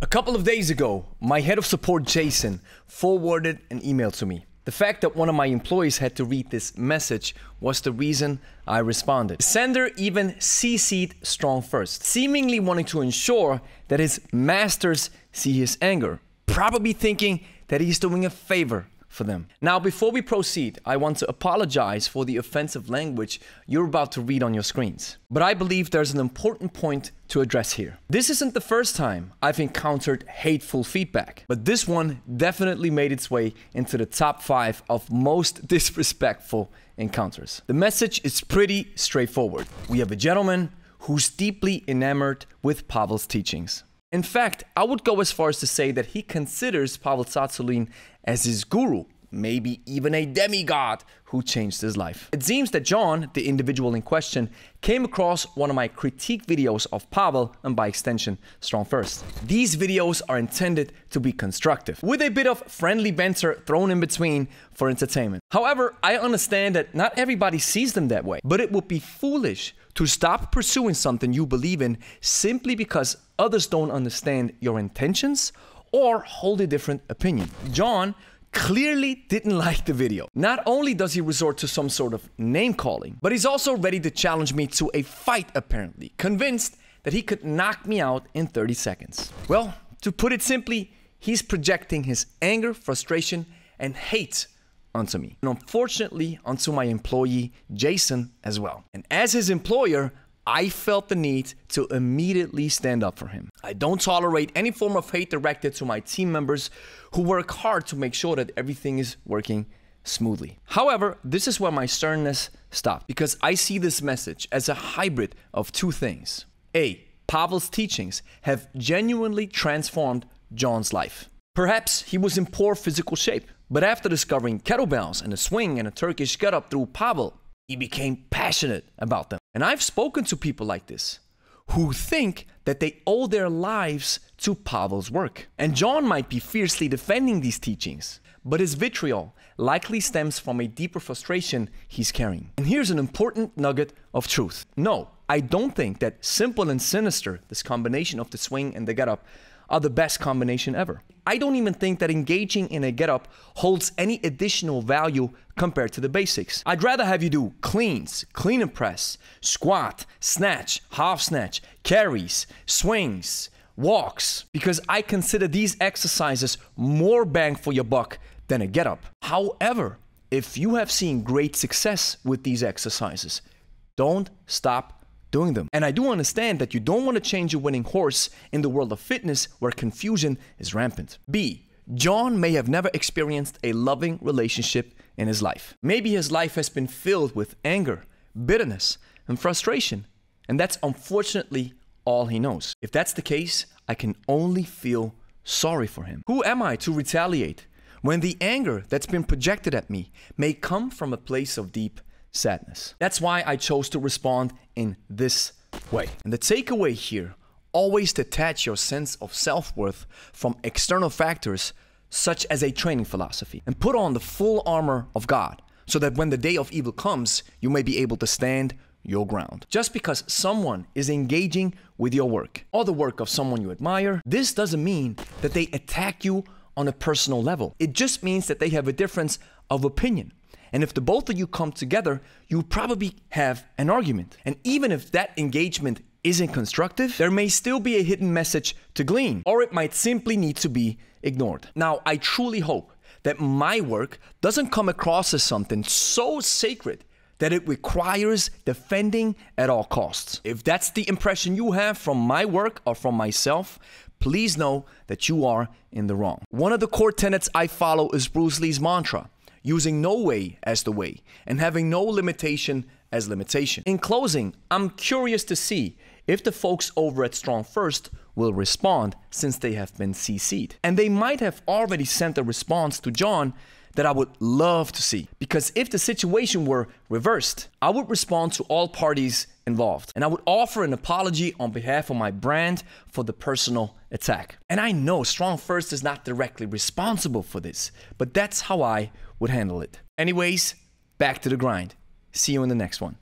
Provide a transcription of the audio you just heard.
A couple of days ago, my head of support, Jason, forwarded an email to me. The fact that one of my employees had to read this message was the reason I responded. The sender even CC'd StrongFirst, seemingly wanting to ensure that his masters see his anger, probably thinking that he's doing a favor for them. Now, before we proceed, I want to apologize for the offensive language you're about to read on your screens. But I believe there's an important point to address here. This isn't the first time I've encountered hateful feedback, but this one definitely made its way into the top 5 of most disrespectful encounters. The message is pretty straightforward. We have a gentleman who's deeply enamored with Pavel's teachings. In fact, I would go as far as to say that he considers Pavel as his guru, maybe even a demigod who changed his life. It seems that John, the individual in question, came across one of my critique videos of Pavel and by extension, StrongFirst. These videos are intended to be constructive, with a bit of friendly banter thrown in between for entertainment. However, I understand that not everybody sees them that way, but it would be foolish to stop pursuing something you believe in simply because others don't understand your intentions or hold a different opinion. John clearly didn't like the video. Not only does he resort to some sort of name calling, but he's also ready to challenge me to a fight apparently, convinced that he could knock me out in 30 seconds. Well, to put it simply, he's projecting his anger, frustration, and hate onto me. And unfortunately, onto my employee, Jason, as well. And as his employer, I felt the need to immediately stand up for him. I don't tolerate any form of hate directed to my team members who work hard to make sure that everything is working smoothly. However, this is where my sternness stopped, because I see this message as a hybrid of two things. A, Pavel's teachings have genuinely transformed John's life. Perhaps he was in poor physical shape, but after discovering kettlebells and a swing and a Turkish get-up through Pavel, he became passionate about them. And I've spoken to people like this, who think that they owe their lives to Pavel's work. And John might be fiercely defending these teachings, but his vitriol likely stems from a deeper frustration he's carrying. And here's an important nugget of truth. No, I don't think that simple and sinister, this combination of the swing and the get-up, are the best combination ever. I don't even think that engaging in a get-up holds any additional value compared to the basics. I'd rather have you do cleans, clean and press, squat, snatch, half snatch, carries, swings, walks, because I consider these exercises more bang for your buck than a get-up. However, if you have seen great success with these exercises, don't stop doing them. And I do understand that you don't want to change a winning horse in the world of fitness where confusion is rampant. B, John may have never experienced a loving relationship in his life. Maybe his life has been filled with anger, bitterness, and frustration. And that's unfortunately all he knows. If that's the case, I can only feel sorry for him. Who am I to retaliate when the anger that's been projected at me may come from a place of deep sadness? That's why I chose to respond in this way. And the takeaway here, always detach your sense of self-worth from external factors such as a training philosophy and put on the full armor of God so that when the day of evil comes, you may be able to stand your ground. Just because someone is engaging with your work or the work of someone you admire, this doesn't mean that they attack you on a personal level. It just means that they have a difference of opinion. And if the both of you come together, you probably have an argument. And even if that engagement isn't constructive, there may still be a hidden message to glean, or it might simply need to be ignored. Now, I truly hope that my work doesn't come across as something so sacred that it requires defending at all costs. If that's the impression you have from my work or from myself, please know that you are in the wrong. One of the core tenets I follow is Bruce Lee's mantra: using no way as the way, and having no limitation as limitation. In closing, I'm curious to see if the folks over at StrongFirst will respond, since they have been CC'd. And they might have already sent a response to John that I would love to see. Because if the situation were reversed, I would respond to all parties involved. And I would offer an apology on behalf of my brand for the personal attack. And I know StrongFirst is not directly responsible for this, but that's how I would handle it. Anyways, back to the grind. See you in the next one.